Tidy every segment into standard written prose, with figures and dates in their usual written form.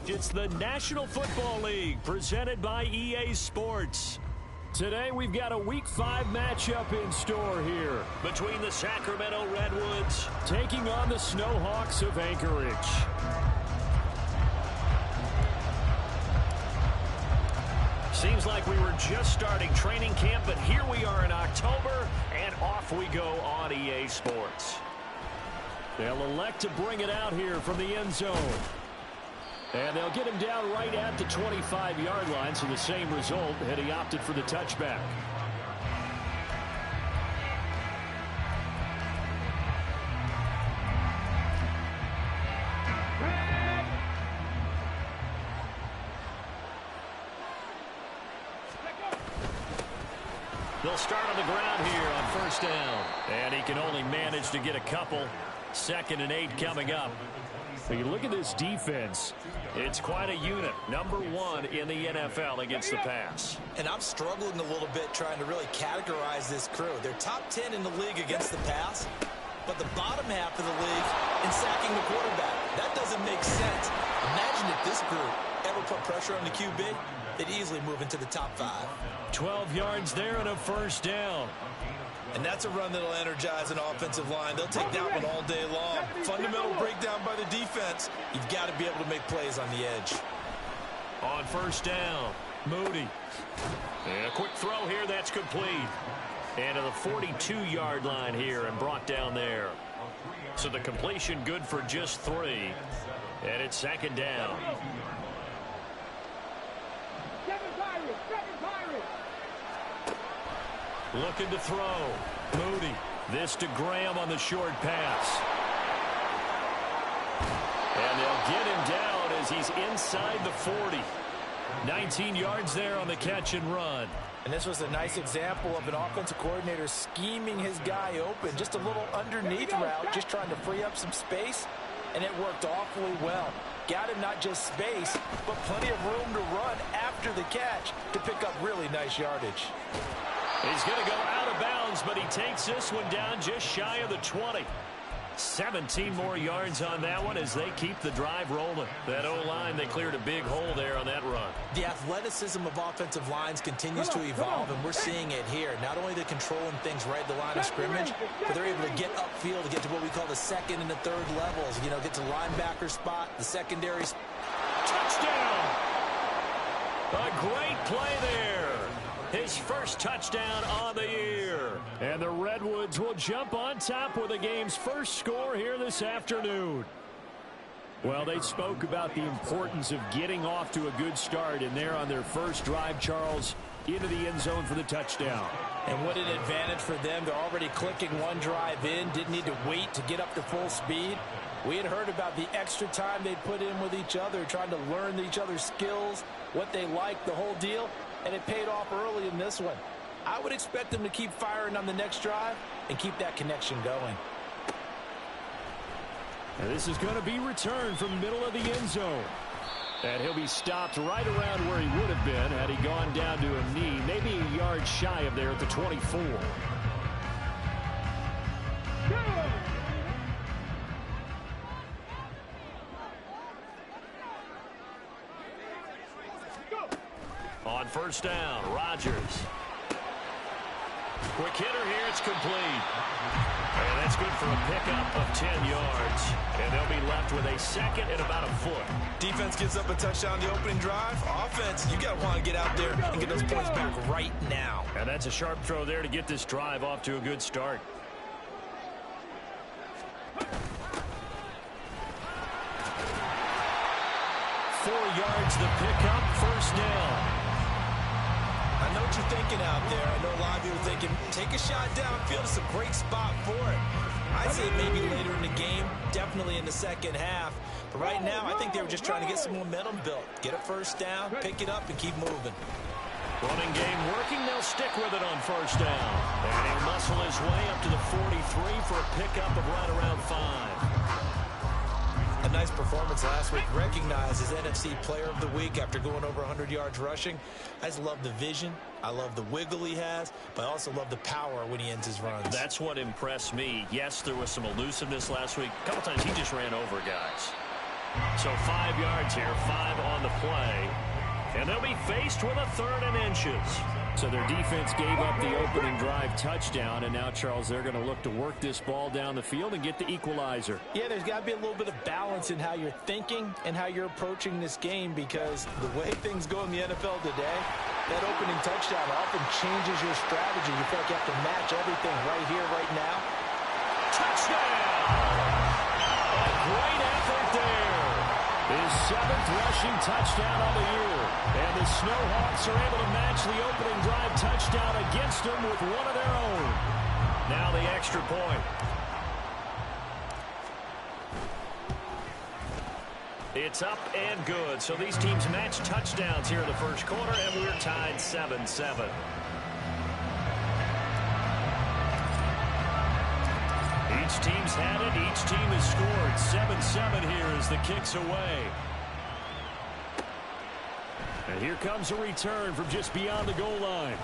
It's the National Football League presented by EA Sports. Today we've got a Week 5 matchup in store here between the Sacramento Redwoods taking on the Snowhawks of Anchorage. Seems like we were just starting training camp, but here we are in October, and off we go on EA Sports. They'll elect to bring it out here from the end zone. And they'll get him down right at the 25-yard line, so the same result had he opted for the touchback. They'll start on the ground here on first down. And he can only manage to get a couple. 2nd and 8 coming up. When you look at this defense, it's quite a unit. Number 1 in the NFL against the pass. And I'm struggling a little bit trying to really categorize this crew. They're top 10 in the league against the pass, but the bottom half of the league in sacking the quarterback. That doesn't make sense. Imagine if this group ever put pressure on the QB, they'd easily move into the top 5. 12 yards there and a first down. And that's a run that'll energize an offensive line. They'll take that one all day long. Fundamental breakdown by the defense. You've got to be able to make plays on the edge. On first down, Moody. And a quick throw here, that's complete. And to the 42-yard line here and brought down there. So the completion good for just 3. And it's 2nd down. Looking to throw. Moody. This to Graham on the short pass. And they'll get him down as he's inside the 40. 19 yards there on the catch and run. And this was a nice example of an offensive coordinator scheming his guy open. Just a little underneath route, just trying to free up some space. And it worked awfully well. Got him not just space, but plenty of room to run after the catch to pick up really nice yardage. He's going to go out of bounds, but he takes this one down just shy of the 20. 17 more yards on that one as they keep the drive rolling. That O-line, they cleared a big hole there on that run. The athleticism of offensive lines continues to evolve, and we're seeing it here. Not only they're controlling things right at the line of scrimmage, but they're able to get upfield to get to what we call the 2nd and the 3rd levels. You know, get to the linebacker spot, the secondary. Touchdown! A great play there. His first touchdown on the year. And the Redwoods will jump on top with the game's first score here this afternoon. Well, they spoke about the importance of getting off to a good start, and they're on their first drive, Charles, into the end zone for the touchdown. And what an advantage for them. They're already clicking one drive in, didn't need to wait to get up to full speed. We had heard about the extra time they put in with each other, trying to learn each other's skills, what they like, the whole deal. And it paid off early in this one. I would expect them to keep firing on the next drive and keep that connection going. And this is going to be returned from the middle of the end zone. And he'll be stopped right around where he would have been had he gone down to a knee, maybe a yard shy of there at the 24. On first down, Rodgers. Quick hitter here, it's complete. And that's good for a pickup of 10 yards. And they'll be left with a 2nd and about a foot. Defense gives up a touchdown the opening drive. Offense, you got to want to get out there and get those points back right now. And that's a sharp throw there to get this drive off to a good start. Yards the pickup, first down. what you're thinking out there. I know a lot of you are thinking, take a shot downfield. It's a great spot for it. I'd say maybe later in the game, definitely in the second half. But right now, I think they were just trying to get some momentum built. Get a first down, pick it up, and keep moving. Running game working. They'll stick with it on first down. And he'll muscle his way up to the 43 for a pickup of right around 5. A nice performance last week. Recognized as NFC Player of the Week after going over 100 yards rushing. I just love the vision. I love the wiggle he has, but I also love the power when he ends his runs. That's what impressed me. Yes, there was some elusiveness last week. A couple times he just ran over guys. So 5 yards here, 5 on the play. And they'll be faced with a 3rd and inches. So their defense gave up the opening drive touchdown, and now, Charles, they're going to look to work this ball down the field and get the equalizer. Yeah, there's got to be a little bit of balance in how you're thinking and how you're approaching this game, because the way things go in the NFL today, that opening touchdown often changes your strategy. You feel like you have to match everything right here, right now. Touchdown! A great effort there. His 7th rushing touchdown of the year. And the Snowhawks are able to match the opening drive touchdown against them with one of their own. Now the extra point. It's up and good. So these teams match touchdowns here in the first quarter, and we're tied 7-7. Each team's had it. Each team has scored. 7-7 here as the kick's away. And here comes a return from just beyond the goal line.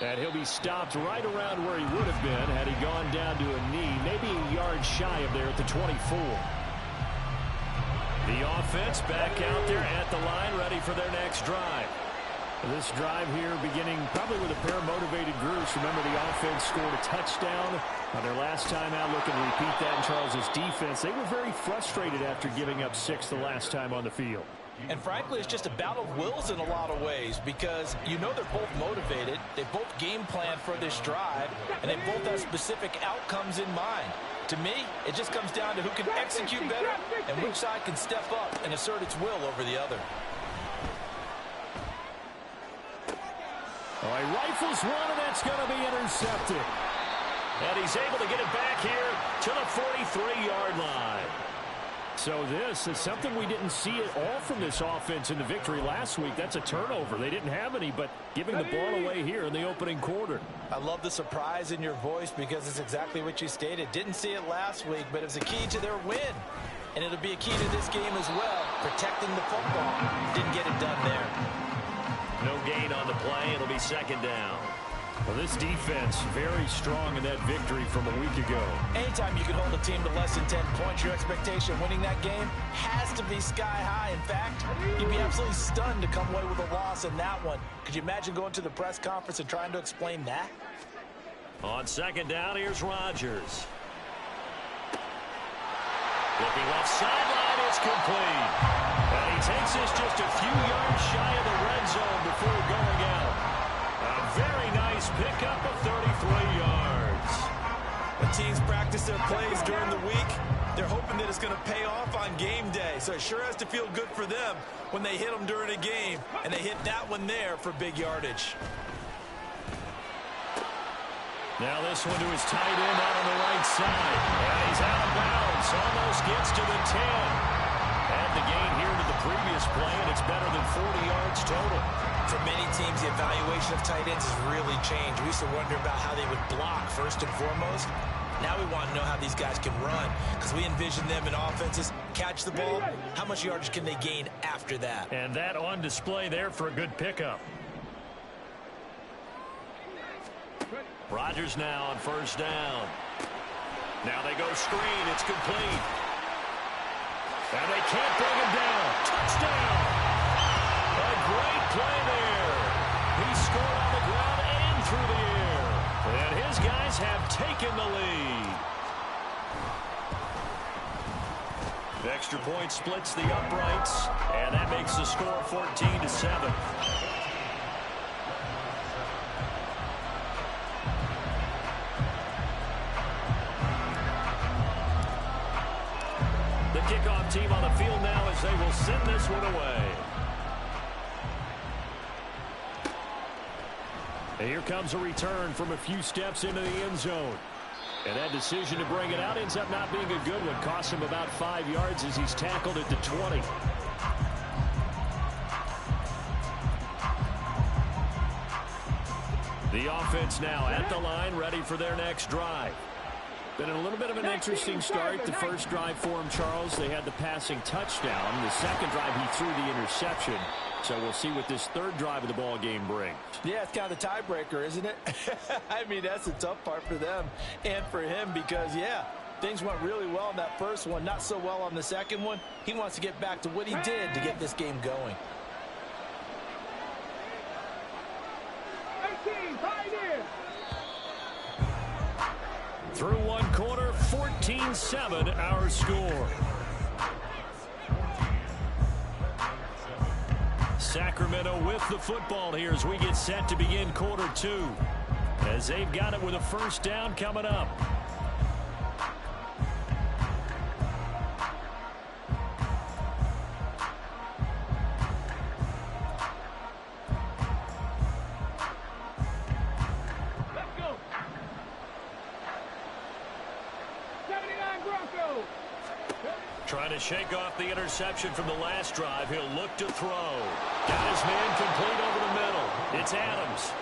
And he'll be stopped right around where he would have been had he gone down to a knee, maybe a yard shy of there at the 24. The offense back out there at the line, ready for their next drive. This drive here beginning probably with a pair of motivated groups. Remember, the offense scored a touchdown on their last time out. Looking to repeat that in Charles's defense. They were very frustrated after giving up 6 the last time on the field. And frankly, it's just a battle of wills in a lot of ways, because you know they're both motivated. They both game plan for this drive, and they both have specific outcomes in mind. To me, it just comes down to who can execute better and which side can step up and assert its will over the other. Oh, he rifles one, and that's going to be intercepted. And he's able to get it back here to the 43-yard line. So this is something we didn't see at all from this offense in the victory last week. That's a turnover. They didn't have any, but giving the ball away here in the opening quarter. I love the surprise in your voice, because it's exactly what you stated. Didn't see it last week, but it was a key to their win. And it'll be a key to this game as well, protecting the football. Didn't get it done there. No gain on the play. It'll be 2nd down. Well, this defense very strong in that victory from a week ago. Anytime you can hold a team to less than 10 points, your expectation of winning that game has to be sky high. In fact, you'd be absolutely stunned to come away with a loss in that one. Could you imagine going to the press conference and trying to explain that? On 2nd down, here's Rodgers. Looking left sideline, it's complete. And he takes this just a few yards shy of the red zone before going out. A very nice pickup of 33 yards. When teams practice their plays during the week, they're hoping that it's going to pay off on game day. So it sure has to feel good for them when they hit them during a game, and they hit that one there for big yardage. Now this one to his tight end out on the right side. And he's out of bounds. Almost gets to the 10. And the gain here to the previous play, and it's better than 40 yards total. For many teams, the evaluation of tight ends has really changed. We used to wonder about how they would block first and foremost. Now we want to know how these guys can run, because we envision them in offenses catch the ball. How much yardage can they gain after that? And that on display there for a good pickup. Rodgers now on 1st down. Now they go screen. It's complete. And they can't bring him down. Touchdown! A great play there. He scored on the ground and through the air. And his guys have taken the lead. The extra point splits the uprights, and that makes the score 14-7. The kickoff team on the field now as they will send this one away. And here comes a return from a few steps into the end zone. And that decision to bring it out ends up not being a good one. Costs him about 5 yards as he's tackled at the 20. The offense now at the line, ready for their next drive. Been a little bit of an interesting start. The first drive for him, Charles, they had the passing touchdown. The second drive, he threw the interception. So we'll see what this third drive of the ball game brings. Yeah, it's kind of the tiebreaker, isn't it? I mean, that's the tough part for them and for him because, yeah, things went really well in that first one, not so well on the second one. He wants to get back to what he did to get this game going. Through one quarter, 14-7 our score. Sacramento with the football here as we get set to begin quarter two. As they've got it with a first down coming up. Trying to shake off the interception from the last drive. He'll look to throw. Got his man complete over the middle. It's Adams.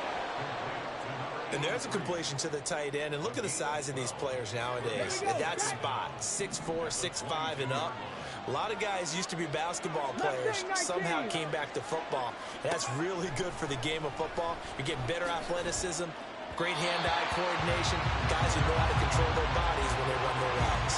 And there's a completion to the tight end. And look at the size of these players nowadays. At that spot, 6'4", 6'5", and up. A lot of guys used to be basketball players, somehow came back to football. That's really good for the game of football. You're getting better athleticism, great hand-eye coordination, guys who know how to control their bodies when they run their routes.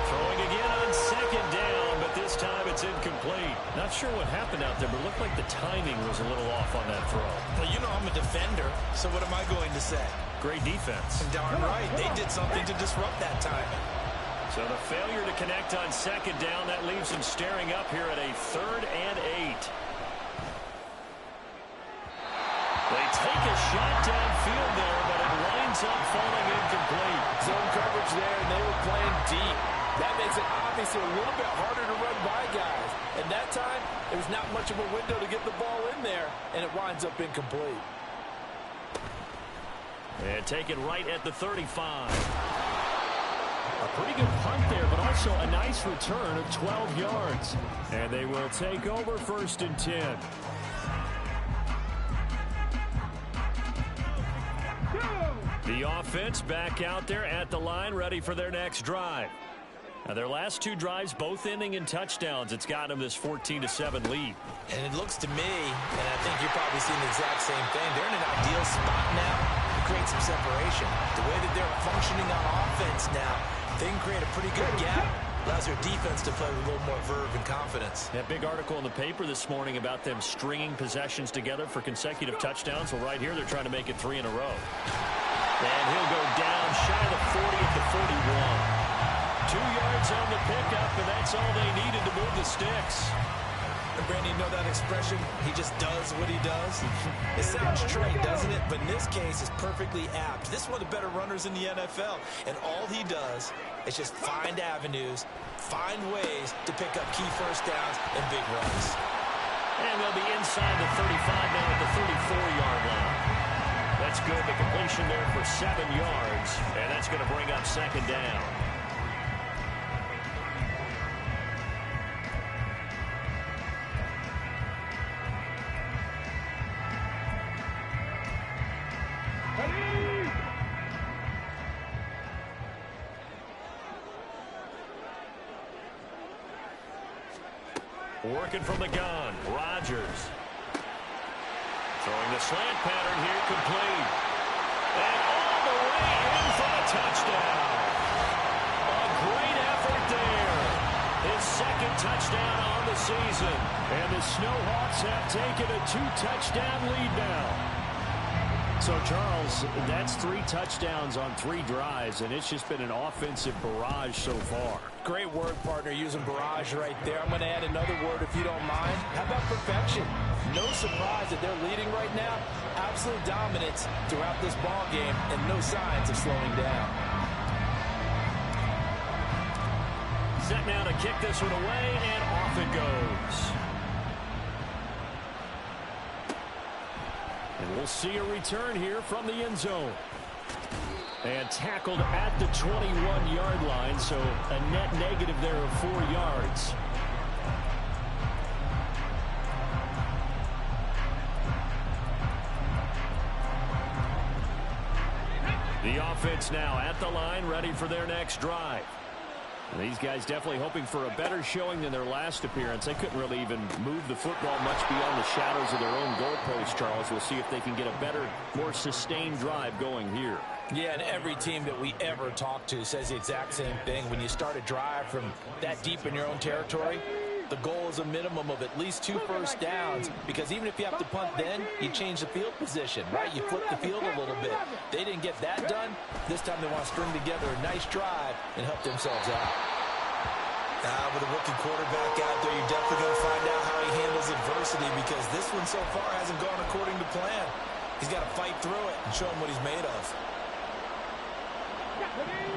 Throwing again on second down, but this time it's incomplete. Not sure what happened out there, but it looked like the timing was a little off on that throw. Well, you know I'm a defender, so what am I going to say? Great defense. Darn right. They did something to disrupt that timing. So the failure to connect on second down, that leaves him staring up here at a 3rd and 8. They take a shot downfield there, but it winds up falling incomplete. Zone coverage there, and they were playing deep. That makes it obviously a little bit harder to run by guys. And that time, there was not much of a window to get the ball in there, and it winds up incomplete. And taken right at the 35. A pretty good punt there, but also a nice return of 12 yards. And they will take over 1st and 10. The offense back out there at the line, ready for their next drive. Now, their last 2 drives, both ending in touchdowns. It's got them this 14-7 lead. And it looks to me, and I think you're probably seeing the exact same thing, they're in an ideal spot now to create some separation. The way that they're functioning on offense now, they can create a pretty good gap. Allows their defense to play with a little more verve and confidence. That big article in the paper this morning about them stringing possessions together for consecutive touchdowns. Well, right here, they're trying to make it 3 in a row. And he'll go down shy of the 40 at the 41. 2 yards on the pickup, and that's all they needed to move the sticks. And Brandon, you know that expression? He just does what he does. It sounds trite, doesn't it? But in this case, it's perfectly apt. This is one of the better runners in the NFL, and all he does is just find avenues, find ways to pick up key first downs and big runs. And they'll be inside the 35 now at the 34-yard line. That's good. The completion there for 7 yards, and that's going to bring up 2nd down. Working from the gun, Rodgers. Throwing the slant pattern here, complete. And all the way in for the touchdown. A great effort there. His 2nd touchdown on the season. And the Snowhawks have taken a 2-touchdown lead now. So, Charles, that's 3 touchdowns on 3 drives, and it's just been an offensive barrage so far. Great word, partner, using barrage right there. I'm going to add another word if you don't mind. How about perfection? No surprise that they're leading right now. Absolute dominance throughout this ball game and no signs of slowing down. Set now to kick this one away, and off it goes. And we'll see a return here from the end zone. And tackled at the 21-yard line, so a net negative there of 4 yards. The offense now at the line, ready for their next drive. And these guys definitely hoping for a better showing than their last appearance. They couldn't really even move the football much beyond the shadows of their own goalpost, Charles. We'll see if they can get a better, more sustained drive going here. Yeah, and every team that we ever talk to says the exact same thing. When you start a drive from that deep in your own territory, the goal is a minimum of at least 2 first downs, because even if you have to punt then, you change the field position, right? You flip the field a little bit. They didn't get that done. This time they want to string together a nice drive and help themselves out. With a rookie quarterback out there, you're definitely going to find out how he handles adversity, because this one so far hasn't gone according to plan. He's got to fight through it and show him what he's made of.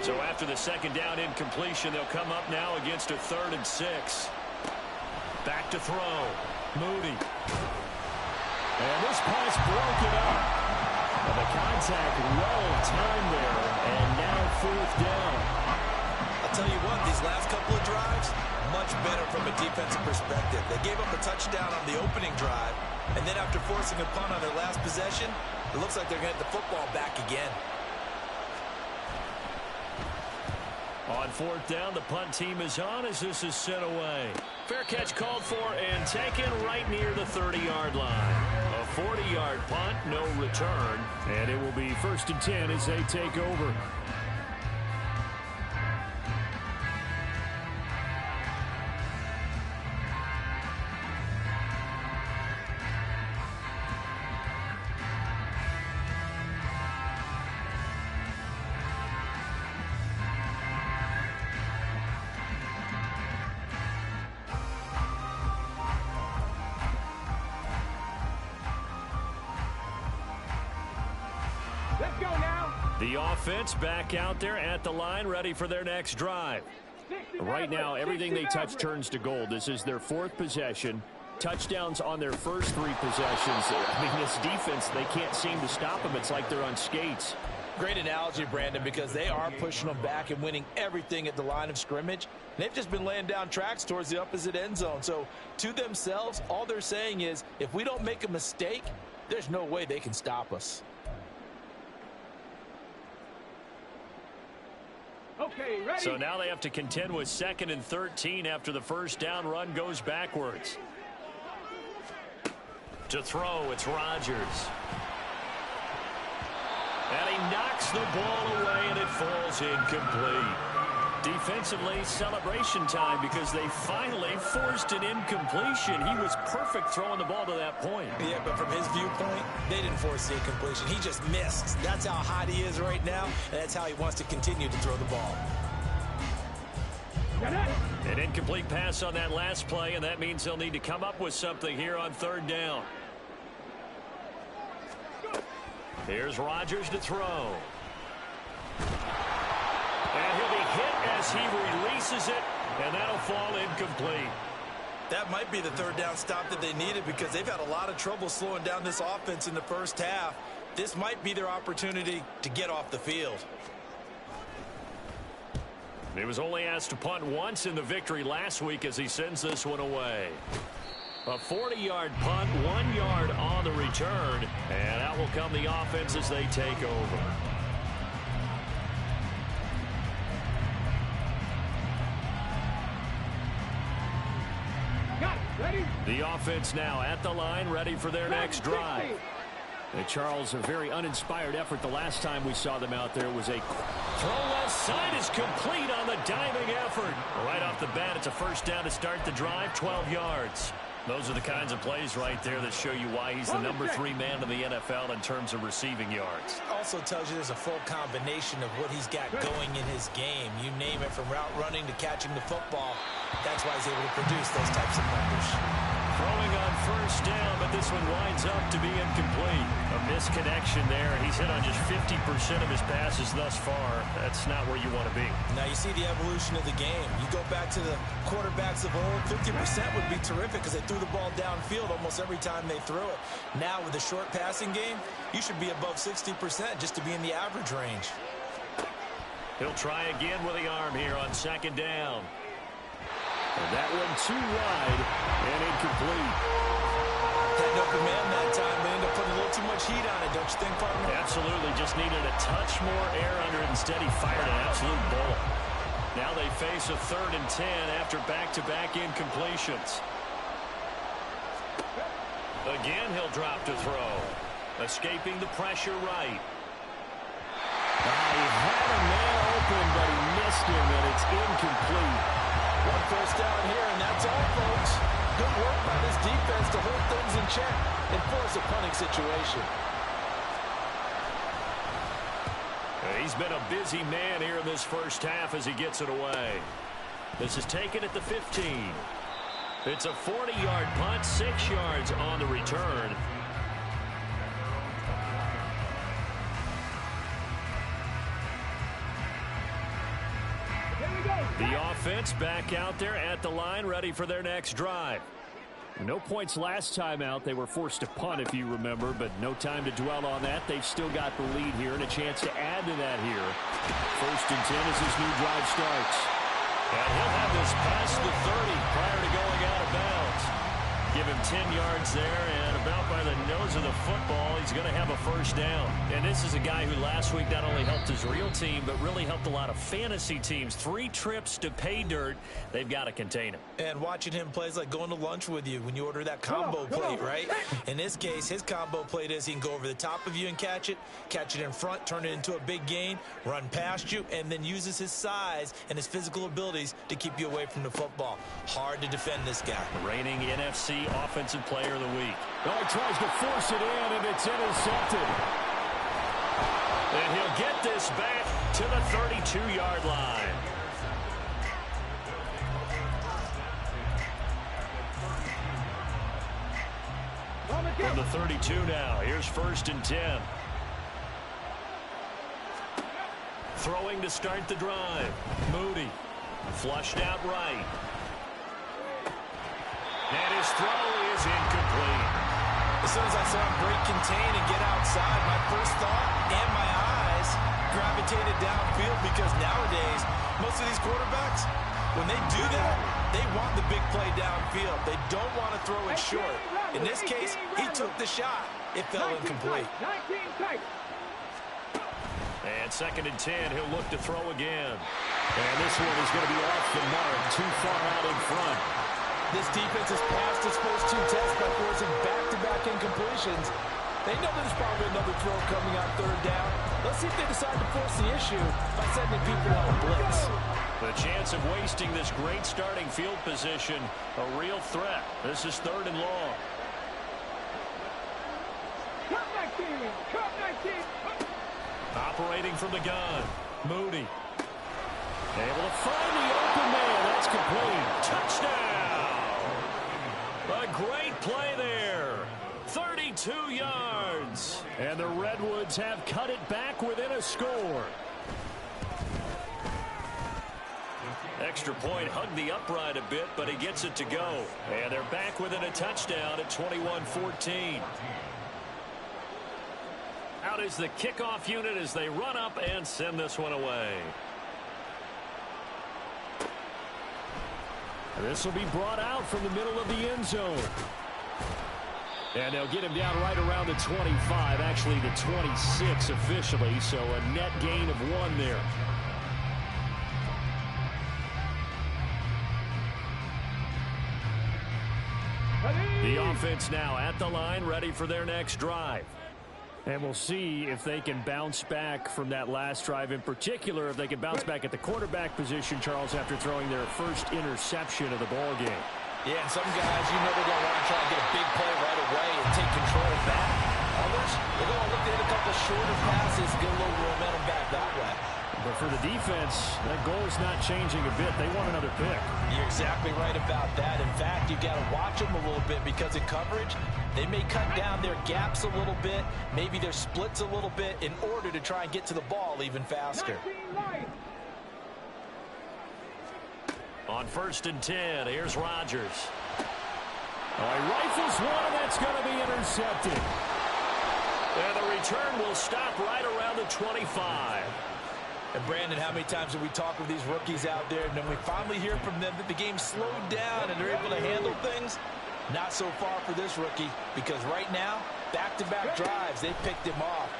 So after the second down incompletion, they'll come up now against a 3rd and 6. Back to throw. Moody. And this pass broken up. And the contact well timed there. And now 4th down. I'll tell you what, these last couple of drives, much better from a defensive perspective. They gave up a touchdown on the opening drive, and then after forcing a punt on their last possession, it looks like they're going to get the football back again. On 4th down, the punt team is on as this is sent away. Fair catch called for and taken right near the 30-yard line. A 40-yard punt, no return. And it will be 1st and 10 as they take over. The offense back out there at the line, ready for their next drive. Right now, everything they touch turns to gold. This is their 4th possession. Touchdowns on their first 3 possessions. I mean, this defense, they can't seem to stop them. It's like they're on skates. Great analogy, Brandon, because they are pushing them back and winning everything at the line of scrimmage. They've just been laying down tracks towards the opposite end zone. So to themselves, all they're saying is, if we don't make a mistake, there's no way they can stop us. Okay, ready. So now they have to contend with 2nd and 13 after the first down run goes backwards. To throw, it's Rodgers. And he knocks the ball away, and it falls incomplete. Defensively, celebration time because they finally forced an incompletion. He was perfect throwing the ball to that point. Yeah, but from his viewpoint, they didn't force the incompletion. He just missed. That's how hot he is right now, and that's how he wants to continue to throw the ball. An incomplete pass on that last play, and that means they'll need to come up with something here on 3rd down. Here's Rodgers to throw. And he'll be hit as he releases it, and that'll fall incomplete. That might be the 3rd down stop that they needed, because they've had a lot of trouble slowing down this offense in the first half. This might be their opportunity to get off the field. He was only asked to punt once in the victory last week as he sends this one away. A 40-yard punt, 1 yard on the return, and out will come the offense as they take over. The offense now at the line, ready for their next drive. And Charles, a very uninspired effort the last time we saw them out there was a throw left side is complete on the diving effort. Right off the bat, it's a first down to start the drive, 12 yards. Those are the kinds of plays right there that show you why he's the number 3 man in the NFL in terms of receiving yards. Also tells you there's a full combination of what he's got going in his game. You name it, from route running to catching the football. That's why he's able to produce those types of numbers. Throwing on first down, but this one winds up to be incomplete. A misconnection there. He's hit on just 50% of his passes thus far. That's not where you want to be. Now you see the evolution of the game. You go back to the quarterbacks of old, 50% would be terrific because they threw the ball downfield almost every time they threw it. Now with the short passing game, you should be above 60% just to be in the average range. He'll try again with the arm here on second down. And that one too wide and incomplete. Had an open man that time, but ended up putting a little too much heat on it, don't you think, partner? Absolutely. Just needed a touch more air under it. Instead, he fired an absolute bullet. Now they face a 3rd and 10 after back-to-back incompletions. Again, he'll drop to throw. Escaping the pressure right. He had a man open, but he missed him, and it's incomplete. One first down here, and that's all, folks. Good work by this defense to hold things in check and force a punting situation. He's been a busy man here in this first half as he gets it away. This is taken at the 15. It's a 40-yard punt, 6 yards on the return. The offense back out there at the line, ready for their next drive. No points last time out. They were forced to punt, if you remember, but no time to dwell on that. They've still got the lead here and a chance to add to that here. 1st and 10 as this new drive starts. And he'll have this past the 30 prior to going out of bounds. Give him 10 yards there, and about by the nose of the football, he's going to have a first down. And this is a guy who last week not only helped his real team, but really helped a lot of fantasy teams. 3 trips to pay dirt. They've got to contain him. And watching him play is like going to lunch with you when you order that combo plate, right? In this case, his combo plate is he can go over the top of you and catch it in front, turn it into a big gain, run past you, and then uses his size and his physical abilities to keep you away from the football. Hard to defend this guy. The reigning NFC Offensive Player of the Week. Oh, he tries to force it in, and it's intercepted. And he'll get this back to the 32-yard line. From the 32 now, here's 1st and 10. Throwing to start the drive. Moody. Flushed out right. And his throw is incomplete. As soon as I saw him break contain and get outside, my first thought and my eyes gravitated downfield because nowadays, most of these quarterbacks, when they do that, they want the big play downfield. They don't want to throw it short. In this case, he took the shot. It fell incomplete. And 2nd and 10, he'll look to throw again. And this one is going to be off the mark, too far out in front. This defense has passed its first 2 tests by forcing back-to-back incompletions. They know there's probably another throw coming on 3rd down. Let's see if they decide to force the issue by sending people on a blitz. The chance of wasting this great starting field position, a real threat. This is 3rd and long. Operating from the gun, Moody. Able to find the open man. That's complete. Touchdown! A great play there. 32 yards. And the Redwoods have cut it back within a score. Extra point hugged the upright a bit, but he gets it to go. And they're back within a touchdown at 21-14. Out is the kickoff unit as they run up and send this one away. This will be brought out from the middle of the end zone. And they'll get him down right around the 25, actually the 26 officially, so a net gain of 1 there. The offense now at the line, ready for their next drive. And we'll see if they can bounce back from that last drive, in particular if they can bounce back at the quarterback position, Charles, after throwing their first interception of the ball game. Yeah, and some guys, you know, they're going to want to try and get a big play right away and take control of that. Others, they're going to look to hit a couple shorter passes, get a little momentum back that way. But for the defense, that goal is not changing a bit. They want another pick. You're exactly right about that. In fact, you've got to watch them a little bit because in coverage, they may cut down their gaps a little bit, maybe their splits a little bit in order to try and get to the ball even faster. On 1st and 10, here's Rodgers. Oh, he rifles one, and that's going to be intercepted. And the return will stop right around the 25. And Brandon, how many times have we talked with these rookies out there, and then we finally hear from them that the game slowed down and they're able to handle things? Not so far for this rookie, because right now, back-to-back drives, they picked him off.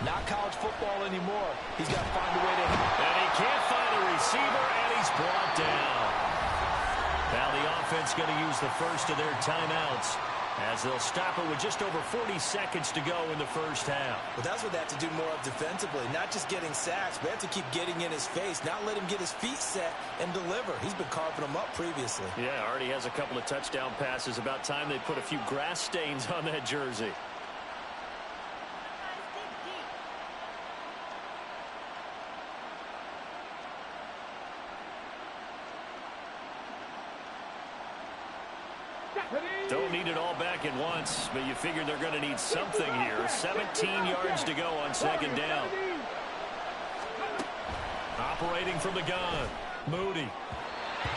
Not college football anymore. He's got to find a way to hit. And he can't find a receiver, and he's brought down. Now the offense going to use the first of their timeouts, as they'll stop it with just over 40 seconds to go in the first half. Well, that's what they have to do more of defensively. Not just getting sacks, but they have to keep getting in his face, not let him get his feet set and deliver. He's been carving them up previously. Yeah, already has a couple of touchdown passes. About time they put a few grass stains on that jersey. Don't need it all back at once, but you figure they're going to need something here. 17 yards to go on 2nd down. Operating from the gun, Moody.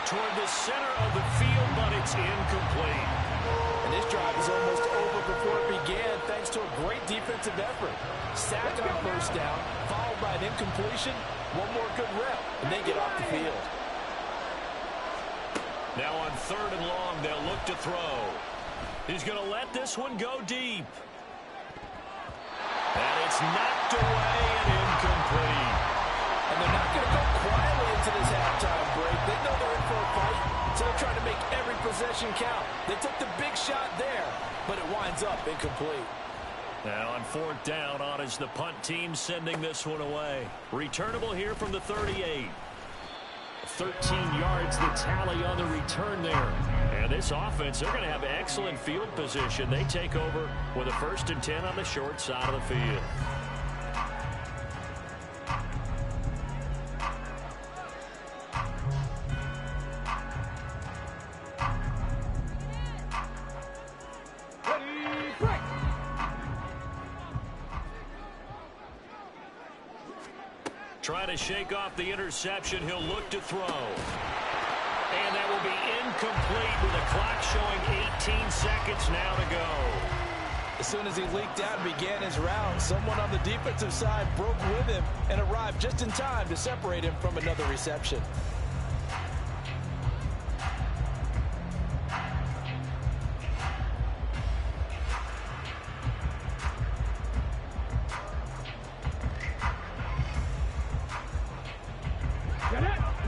Toward the center of the field, but it's incomplete. And this drive is almost over before it began, thanks to a great defensive effort. Sack on 1st down, followed by an incompletion. One more good rep, and they get off the field. Now on 3rd and long, they'll look to throw. He's going to let this one go deep. And it's knocked away and incomplete. And they're not going to go quietly into this halftime break. They know they're in for a fight, so they're trying to make every possession count. They took the big shot there, but it winds up incomplete. Now on 4th down, on is the punt team sending this one away. Returnable here from the 38. 13 yards the tally on the return there. And this offense, they're going to have excellent field position. They take over with a 1st and 10 on the short side of the field. Trying to shake off the interception. He'll look to throw. And that will be incomplete with the clock showing 18 seconds now to go. As soon as he leaked out and began his route, someone on the defensive side broke with him and arrived just in time to separate him from another reception.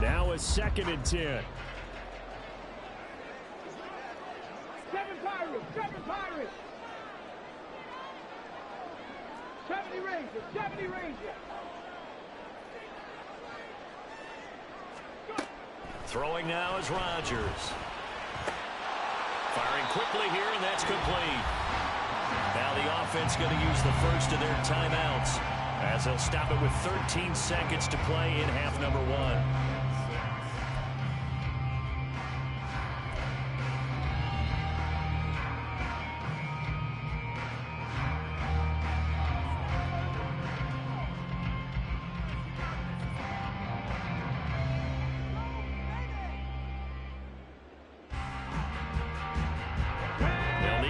Now a 2nd and 10. 7 Pirates! 70 Rangers! Throwing now is Rodgers. Firing quickly here, and that's complete. Now the offense going to use the first of their timeouts, as they'll stop it with 13 seconds to play in half number 1.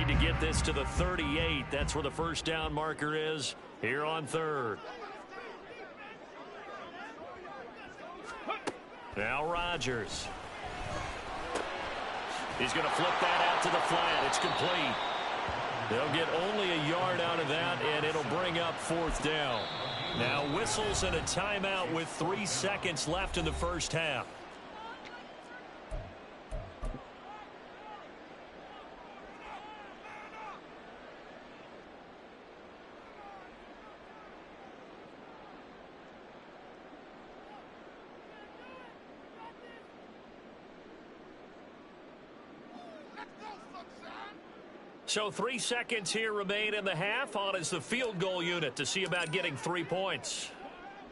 To get this to the 38. That's where the 1st down marker is here on 3rd. Now Rodgers. He's going to flip that out to the flat. It's complete. They'll get only a yard out of that, and it'll bring up 4th down. Now whistles and a timeout with 3 seconds left in the first half. So 3 seconds here remain in the half. On is the field goal unit to see about getting 3 points.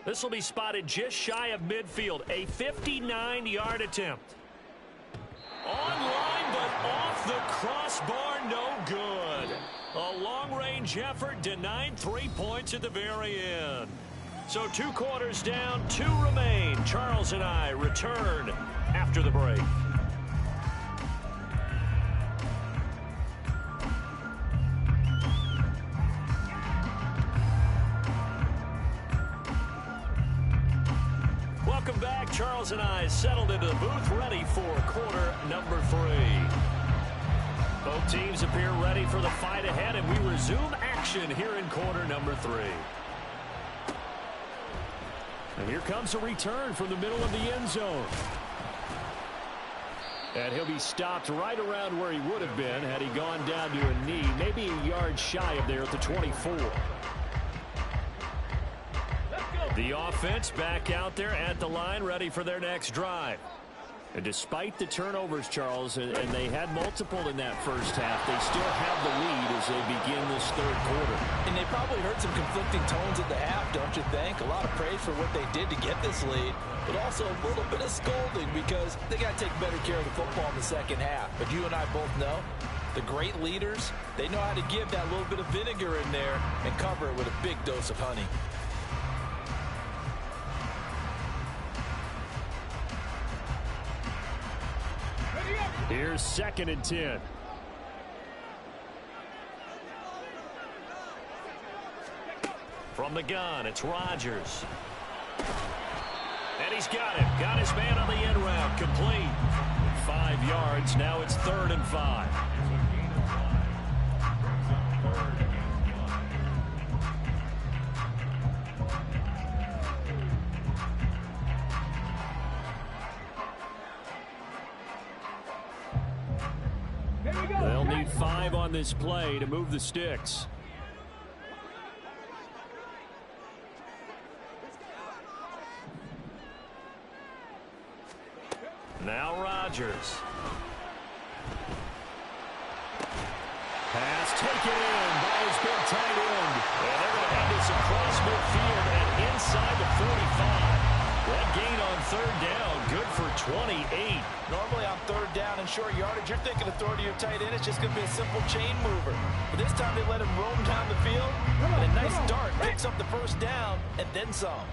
This will be spotted just shy of midfield. A 59-yard attempt. Online, but off the crossbar, no good. A long-range effort denied 3 points at the very end. So 2 quarters down, 2 remain. Charles and I return after the break. Welcome back. Charles and I settled into the booth, ready for quarter number 3. Both teams appear ready for the fight ahead, and we resume action here in quarter number 3. And here comes a return from the middle of the end zone. And he'll be stopped right around where he would have been had he gone down to a knee, maybe a yard shy of there at the 24. The offense back out there at the line, ready for their next drive. And despite the turnovers, Charles, and they had multiple in that first half, they still have the lead as they begin this third quarter. And they probably heard some conflicting tones at the half, don't you think? A lot of praise for what they did to get this lead, but also a little bit of scolding because they got to take better care of the football in the second half. But you and I both know the great leaders, they know how to give that little bit of vinegar in there and cover it with a big dose of honey. Here's 2nd and 10. From the gun, it's Rodgers. And he's got him. Got his man on the end route. Complete. 5 yards. Now it's 3rd and 5. They'll need 5 on this play to move the sticks. Now Rodgers. Pass taken in by his big tight end. And they're going to have this across midfield and inside the 45. That gain on 3rd down, good for 28. Normally on 3rd down and short yardage, you're thinking of throwing to your tight end. It's just going to be a simple chain mover. But this time they let him roam down the field. And a nice dart picks up the 1st down and then some.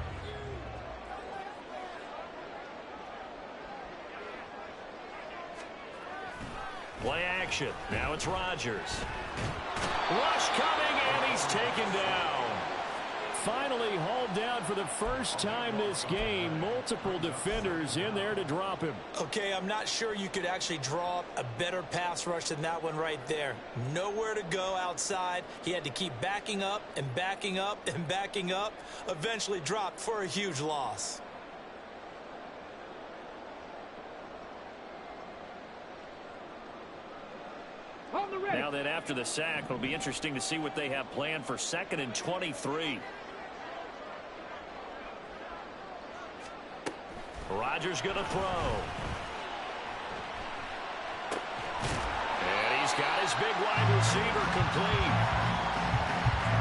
Play action. Now it's Rodgers. Rush coming, and he's taken down. Finally hauled down for the first time this game. Multiple defenders in there to drop him. Okay, I'm not sure you could actually draw up a better pass rush than that one right there. Nowhere to go outside. He had to keep backing up and backing up and backing up. Eventually dropped for a huge loss. Now that after the sack, it'll be interesting to see what they have planned for 2nd and 23. Rodgers going to throw. And he's got his big wide receiver complete.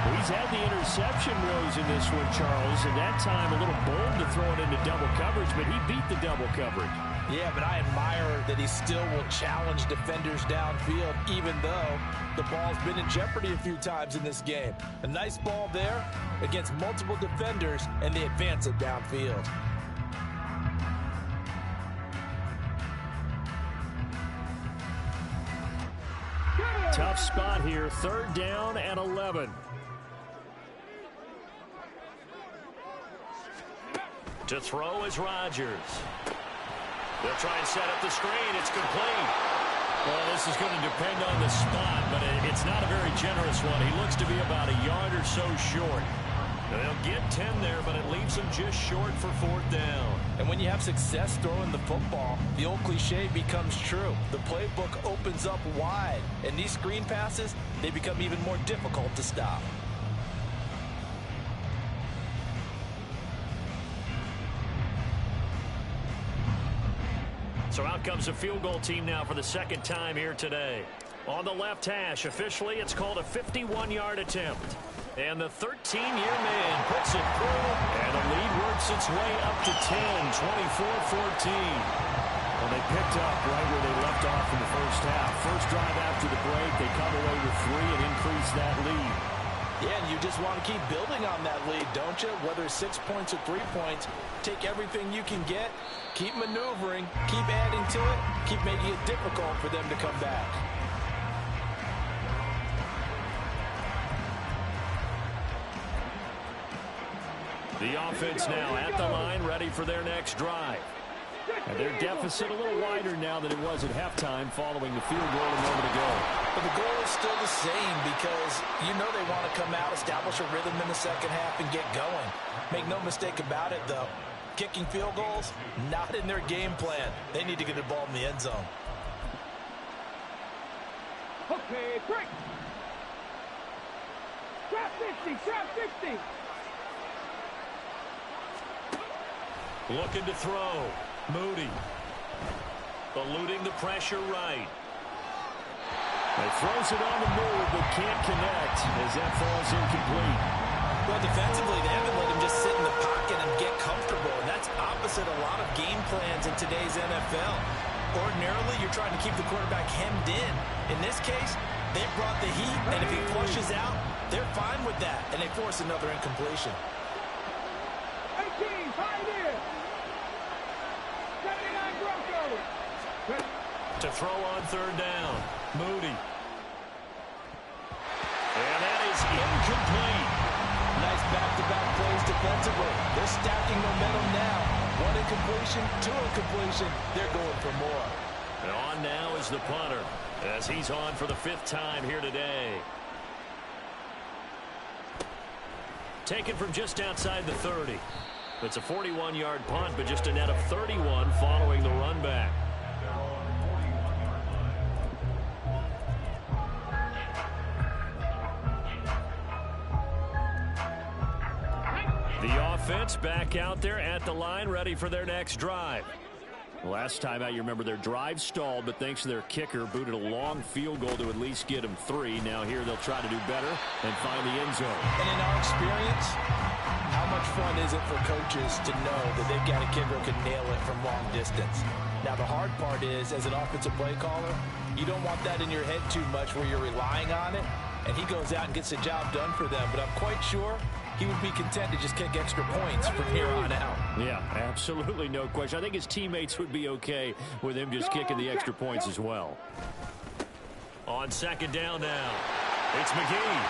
Well, he's had the interception woes in this one, Charles, and that time a little bold to throw it into double coverage, but he beat the double coverage. Yeah, but I admire that he still will challenge defenders downfield, even though the ball's been in jeopardy a few times in this game. A nice ball there against multiple defenders, and they advance it downfield. Tough spot here, 3rd down and 11. To throw is Rodgers. They'll try and set up the screen. It's complete. Well, this is going to depend on the spot, but it's not a very generous one. He looks to be about a yard or so short. They'll get 10 there, but it leaves him just short for 4th down. And when you have success throwing the football, the old cliche becomes true. The playbook opens up wide, and these screen passes, they become even more difficult to stop. So out comes a field goal team now for the 2nd time here today. On the left hash, officially it's called a 51-yard attempt. And the 13-year man puts it through, and the lead works its way up to 10, 24-14. Well, they picked up right where they left off in the first half. First drive after the break, they come away with 3 and increase that lead. Yeah, and you just want to keep building on that lead, don't you? Whether 6 points or 3 points, take everything you can get, keep maneuvering, keep adding to it, keep making it difficult for them to come back. The offense now at the line, ready for their next drive. And their deficit a little wider now than it was at halftime following the field goal a moment ago. But the goal is still the same because you know they want to come out, establish a rhythm in the second half, and get going. Make no mistake about it, though. Kicking field goals, not in their game plan. They need to get the ball in the end zone. Okay, quick. Trap 50, trap 50. Looking to throw. Moody. Eluding the pressure right. He throws it on the move, but can't connect as that falls incomplete. Well, defensively, they haven't let him just sit in the pocket and get comfortable, and that's opposite a lot of game plans in today's NFL. Ordinarily, you're trying to keep the quarterback hemmed in. In this case, they brought the heat, and if he flushes out, they're fine with that, and they force another incompletion. 18, pioneer. 79 Broncos. To throw on third down. Moody. And that is incomplete. Nice back-to-back plays defensively. They're stacking momentum now. 1 incompletion, 2 incompletion. They're going for more. And on now is the punter as he's on for the 5th time here today. Taken from just outside the 30. It's a 41-yard punt, but just a net of 31 following the run back. The offense back out there at the line, ready for their next drive. Last time out, you remember their drive stalled, but thanks to their kicker, booted a long field goal to at least get them 3. Now here they'll try to do better and find the end zone. And in our experience, how much fun is it for coaches to know that they've got a kicker who can nail it from long distance? Now, the hard part is, as an offensive play caller, you don't want that in your head too much where you're relying on it, and he goes out and gets the job done for them. But I'm quite sure he would be content to just kick extra points from here on out. Yeah, absolutely no question. I think his teammates would be okay with him just kicking the extra points as well. On second down now, it's McGee.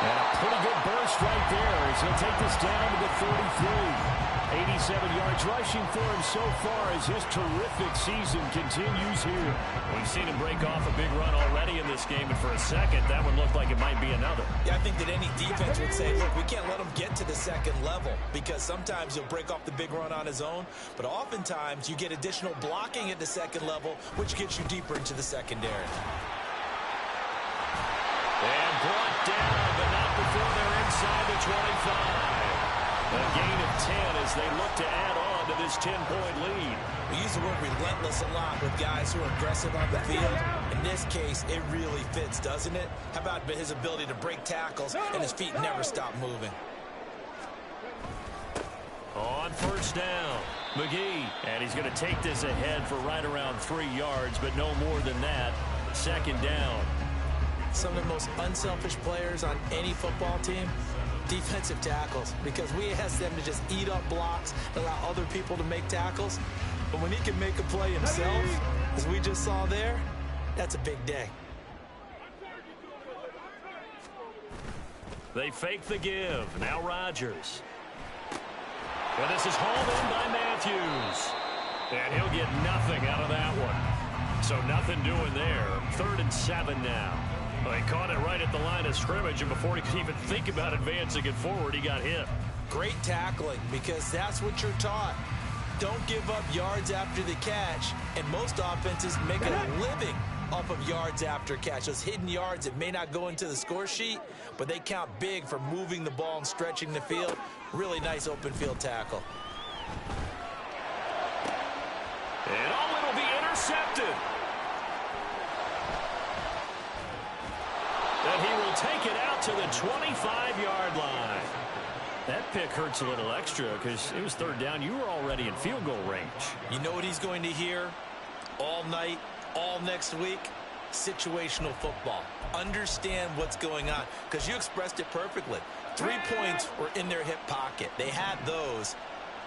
And a pretty good burst right there as he'll take this down to the 33. 87 yards rushing for him so far as his terrific season continues here. We've seen him break off a big run already in this game, and for a second, that one looked like it might be another. Yeah, I think that any defense would say, look, we can't let him get to the second level because sometimes he'll break off the big run on his own, but oftentimes you get additional blocking at the second level, which gets you deeper into the secondary. And brought down, but not before they're inside the 25. A gain of 10 as they look to add on to this 10-point lead. We use the word relentless a lot with guys who are aggressive on the field. In this case, it really fits, doesn't it? How about his ability to break tackles and his feet never stop moving? On first down, McGee. And he's going to take this ahead for right around 3 yards, but no more than that. Second down. Some of the most unselfish players on any football team, defensive tackles, because we ask them to just eat up blocks, allow other people to make tackles. But when he can make a play himself, as we just saw there, that's a big day. They fake the give. Now Rodgers. Well, this is hauled in by Matthews. And he'll get nothing out of that one. So nothing doing there. 3rd and 7 now. Well, he caught it right at the line of scrimmage, and before he could even think about advancing it forward, he got hit. Great tackling, because that's what you're taught. Don't give up yards after the catch, and most offenses make a living off of yards after catch. Those hidden yards that may not go into the score sheet, but they count big for moving the ball and stretching the field. Really nice open field tackle. And oh, it'll be intercepted. And he will take it out to the 25-yard line. That pick hurts a little extra because it was third down. You were already in field goal range. You know what he's going to hear all night, all next week? Situational football. Understand what's going on, because you expressed it perfectly. 3 points were in their hip pocket. They had those.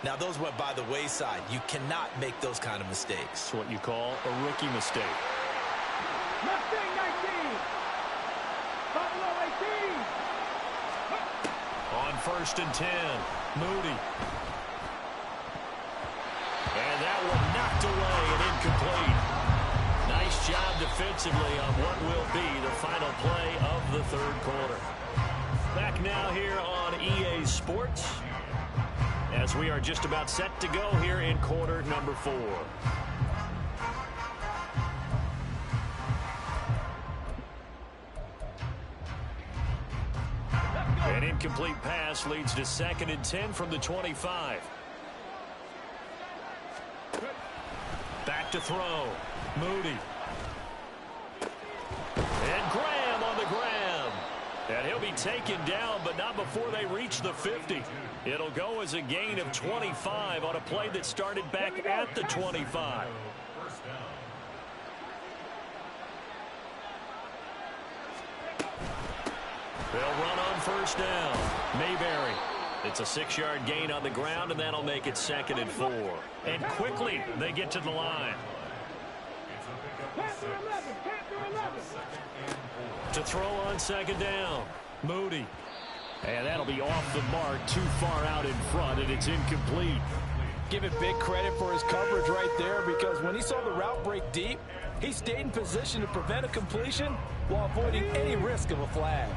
Now, those went by the wayside. You cannot make those kind of mistakes. It's what you call a rookie mistake. Mustang 19. Buffalo 18. On 1st and 10, Moody. And that one knocked away and incomplete. Nice job defensively on what will be the final play of the third quarter. Back now here on EA Sports, as we are just about set to go here in quarter number 4. An incomplete pass leads to 2nd and 10 from the 25. Back to throw. Moody. And Graham on the ground. And he'll be taken down, but not before they reach the 50. It'll go as a gain of 25 on a play that started back at the 25. They'll run on 1st down. Mayberry. It's a 6-yard gain on the ground, and that'll make it 2nd and 4. And quickly, they get to the line. Panther 11. Panther 11. To throw on 2nd down. Moody. And that'll be off the mark, too far out in front, and it's incomplete. Give it big credit for his coverage right there, because when he saw the route break deep, he stayed in position to prevent a completion while avoiding any risk of a flag.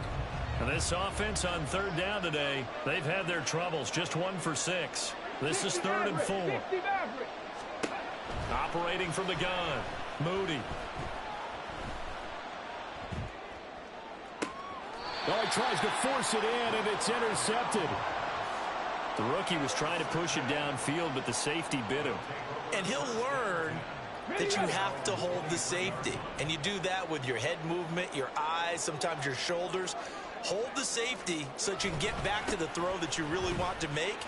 And this offense on 3rd down today, they've had their troubles, just 1 for 6. This is 3rd and 4. Operating from the gun, Moody. Oh, he tries to force it in, and it's intercepted. The rookie was trying to push it downfield, but the safety bit him. And he'll learn that you have to hold the safety. And you do that with your head movement, your eyes, sometimes your shoulders. Hold the safety so that you can get back to the throw that you really want to make.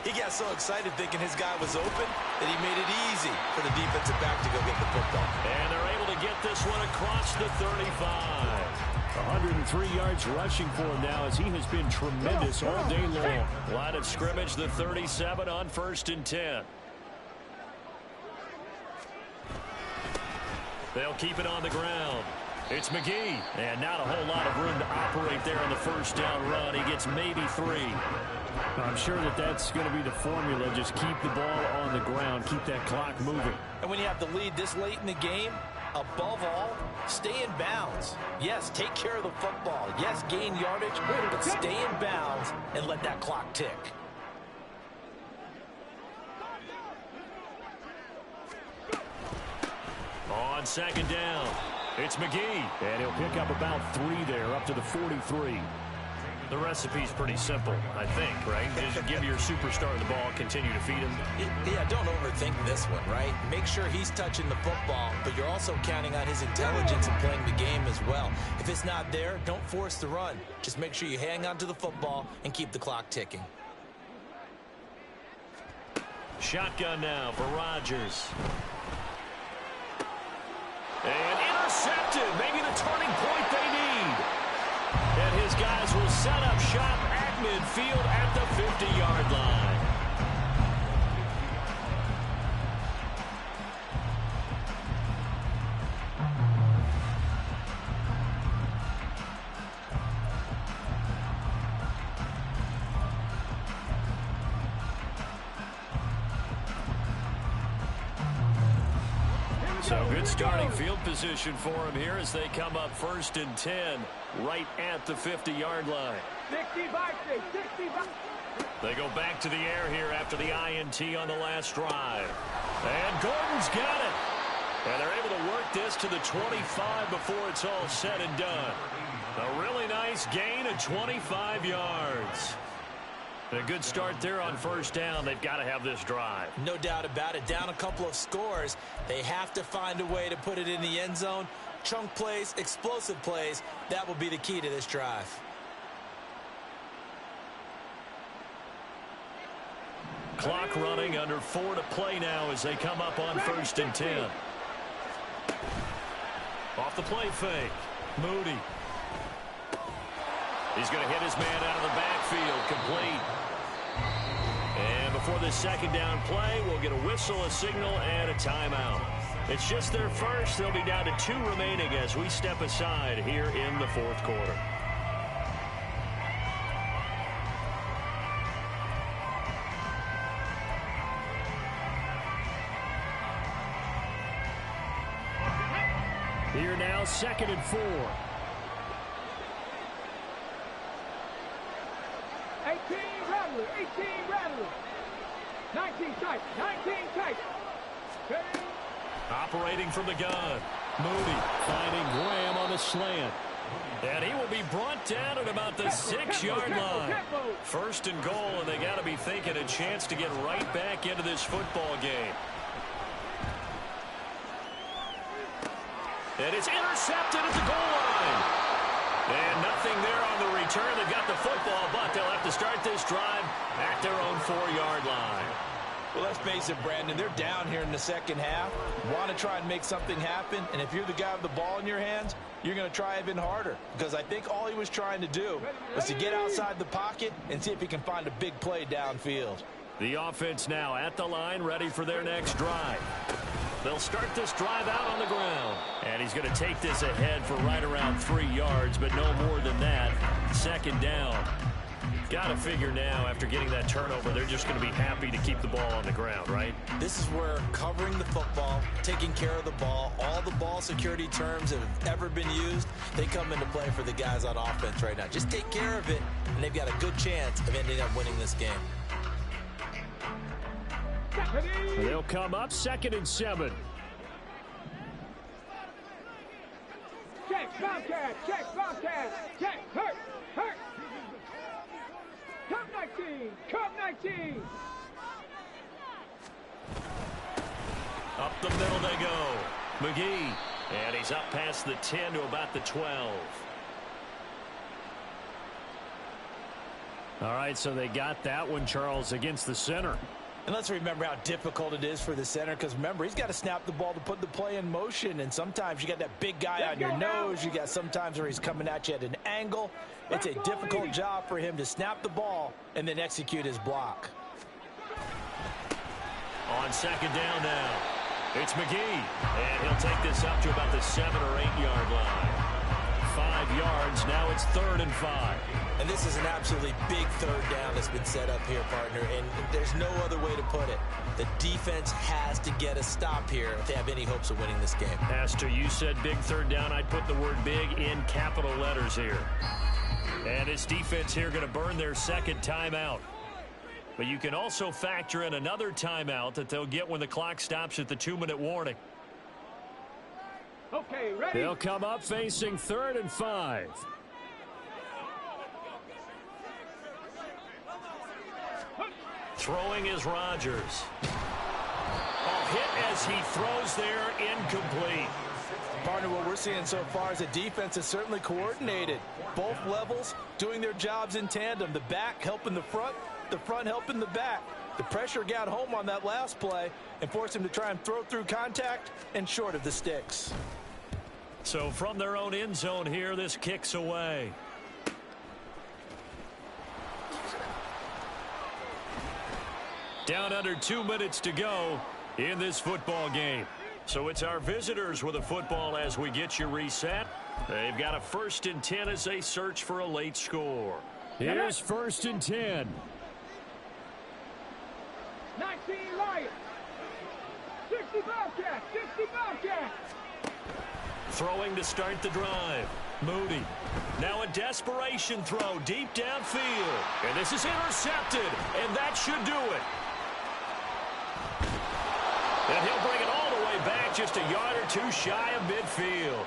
He got so excited thinking his guy was open that he made it easy for the defensive back to go get the football. And they're able to get this one across the 35. 103 yards rushing for him now, as he has been tremendous all day long. Line of scrimmage, the 37 on 1st and 10. They'll keep it on the ground. It's McGee, and not a whole lot of room to operate there on the 1st down run. He gets maybe 3. I'm sure that that's going to be the formula. Just keep the ball on the ground, keep that clock moving. And when you have the lead this late in the game, above all, stay in bounds. Yes, take care of the football. Yes, gain yardage, but stay in bounds and let that clock tick. On 2nd down, it's McGee. And he'll pick up about 3 there, up to the 43. The recipe's pretty simple, I think, right? Just give your superstar the ball, continue to feed him. Yeah, don't overthink this one, right? Make sure he's touching the football, but you're also counting on his intelligence in playing the game as well. If it's not there, don't force the run. Just make sure you hang on to the football and keep the clock ticking. Shotgun now for Rodgers. And intercepted. Maybe the turning point they need. And his guys will set up shop at midfield at the 50-yard line. So good starting field position for him here as they come up 1st and 10 right at the 50-yard line. 65, 65. They go back to the air here after the INT on the last drive. And Gordon's got it. And they're able to work this to the 25 before it's all said and done. A really nice gain of 25 yards. A good start there on 1st down. They've got to have this drive. No doubt about it. Down a couple of scores. They have to find a way to put it in the end zone. Chunk plays, explosive plays. That will be the key to this drive. clock running, under 4 to play now as they come up on 1st and 10. Off the play fake. Moody. He's going to hit his man out of the backfield. Complete. And before this 2nd down play, we'll get a whistle, a signal, and a timeout. It's just their first. They'll be down to 2 remaining as we step aside here in the 4th quarter. Here now, 2nd and 4. 18 Rattler, 18 Rattler. 19 tight, 19 tight. Operating from the gun. Moody finding Graham on the slant. And he will be brought down at about the 6-yard line. 1st and goal, and they got to be thinking a chance to get right back into this football game. And it's intercepted at the goal line. And nothing there on the return. They've got the football, but they'll have to start this drive at their own 4-yard line. Well, let's face it, Brandon. They're down here in the 2nd half. Want to try and make something happen. And if you're the guy with the ball in your hands, you're going to try even harder. Because I think all he was trying to do was to get outside the pocket and see if he can find a big play downfield. The offense now at the line, ready for their next drive. They'll start this drive out on the ground. And he's going to take this ahead for right around 3 yards, but no more than that. 2nd down. Got to figure now, after getting that turnover, they're just going to be happy to keep the ball on the ground, right? This is where covering the football, taking care of the ball, all the ball security terms that have ever been used, they come into play for the guys on offense right now. Just take care of it, and they've got a good chance of ending up winning this game. They'll come up 2nd and 7. Check, Bobcat, check, Bobcat, check, hurt, hurt. Cup 19, Cup 19. Up the middle they go. McGee. And he's up past the 10 to about the 12. All right, so they got that one, Charles, against the center. And let's remember how difficult it is for the center, because remember, he's got to snap the ball to put the play in motion, and sometimes you got that big guy on your nose. You got sometimes where he's coming at you at an angle. It's a difficult job for him to snap the ball and then execute his block. On 2nd down now, it's McGee, and he'll take this up to about the 7 or 8 yard line. 5 yards, now it's 3rd and 5. And this is an absolutely big 3rd down that's been set up here, partner, and there's no other way to put it. The defense has to get a stop here if they have any hopes of winning this game. Pastor, you said big 3rd down. I'd put the word big in capital letters here. And this defense here going to burn their 2nd timeout. But you can also factor in another timeout that they'll get when the clock stops at the 2-minute warning. Okay, ready? They'll come up facing 3rd and 5. Throwing is Rodgers. Hit as he throws there, incomplete. Partner, what we're seeing so far is the defense is certainly coordinated. Both levels doing their jobs in tandem. The back helping the front helping the back. The pressure got home on that last play and forced him to try and throw through contact and short of the sticks. So from their own end zone here, this kicks away. Down under 2 minutes to go in this football game. So it's our visitors with a football as we get you reset. They've got a 1st and 10 as they search for a late score. Here's 1st and 10. 19 Lions. 60 Bobcats, 60 Bobcats. Throwing to start the drive. Moody. Now a desperation throw deep downfield. And this is intercepted. And that should do it. And he'll bring it all the way back, just a yard or 2 shy of midfield.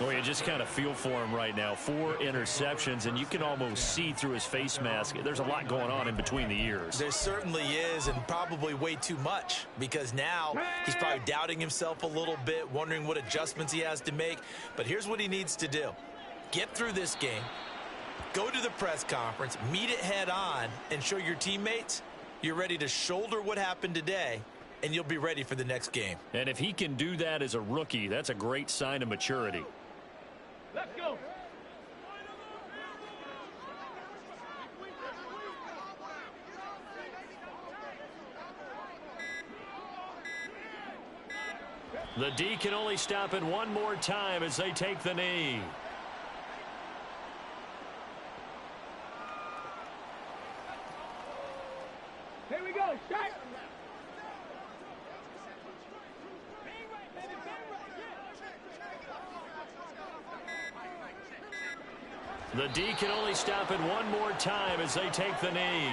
Well, you just kind of feel for him right now. 4 interceptions, and you can almost see through his face mask. There's a lot going on in between the ears. There certainly is, and probably way too much, because now he's probably doubting himself a little bit, wondering what adjustments he has to make. But here's what he needs to do. Get through this game, go to the press conference, meet it head on, and show your teammates You're ready to shoulder what happened today, and you'll be ready for the next game. And if he can do that as a rookie, that's a great sign of maturity. Let's go. The D can only stop it one more time as they take the knee. Here we go. Start. The D can only stop it one more time as they take the knee.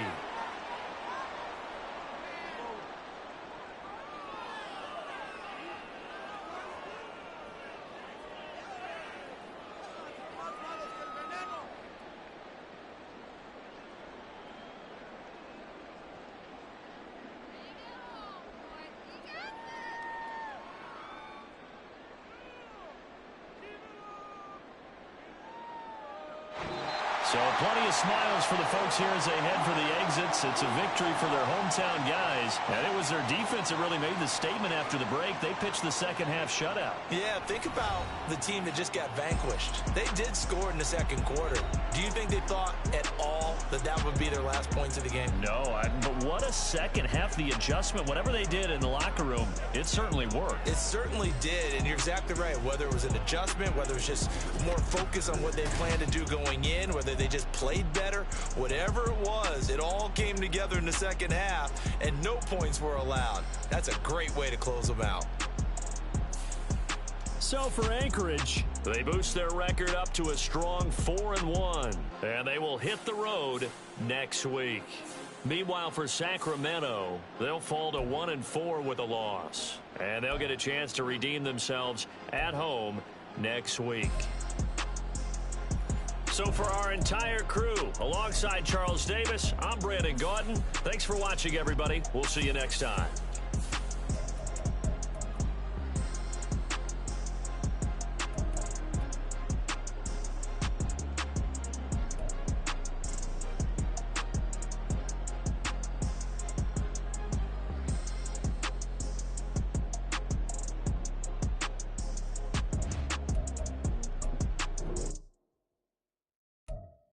So plenty of smiles for the folks here as they head for the exits. It's a victory for their hometown guys. And it was their defense that really made the statement after the break. They pitched the second half shutout. Yeah, think about the team that just got vanquished. They did score in the second quarter. Do you think they thought at all that that would be their last points of the game? No, but what a second half. The adjustment, whatever they did in the locker room, it certainly worked. It certainly did, and you're exactly right. Whether it was an adjustment, whether it was just more focus on what they planned to do going in, whether they just played better, whatever it was, it all came together in the second half, and no points were allowed. That's a great way to close them out. So for Anchorage, they boost their record up to a strong 4-1, and they will hit the road next week. Meanwhile, for Sacramento, they'll fall to 1-4 with a loss, and they'll get a chance to redeem themselves at home next week. So for our entire crew, alongside Charles Davis, I'm Brandon Gaudin. Thanks for watching, everybody. We'll see you next time.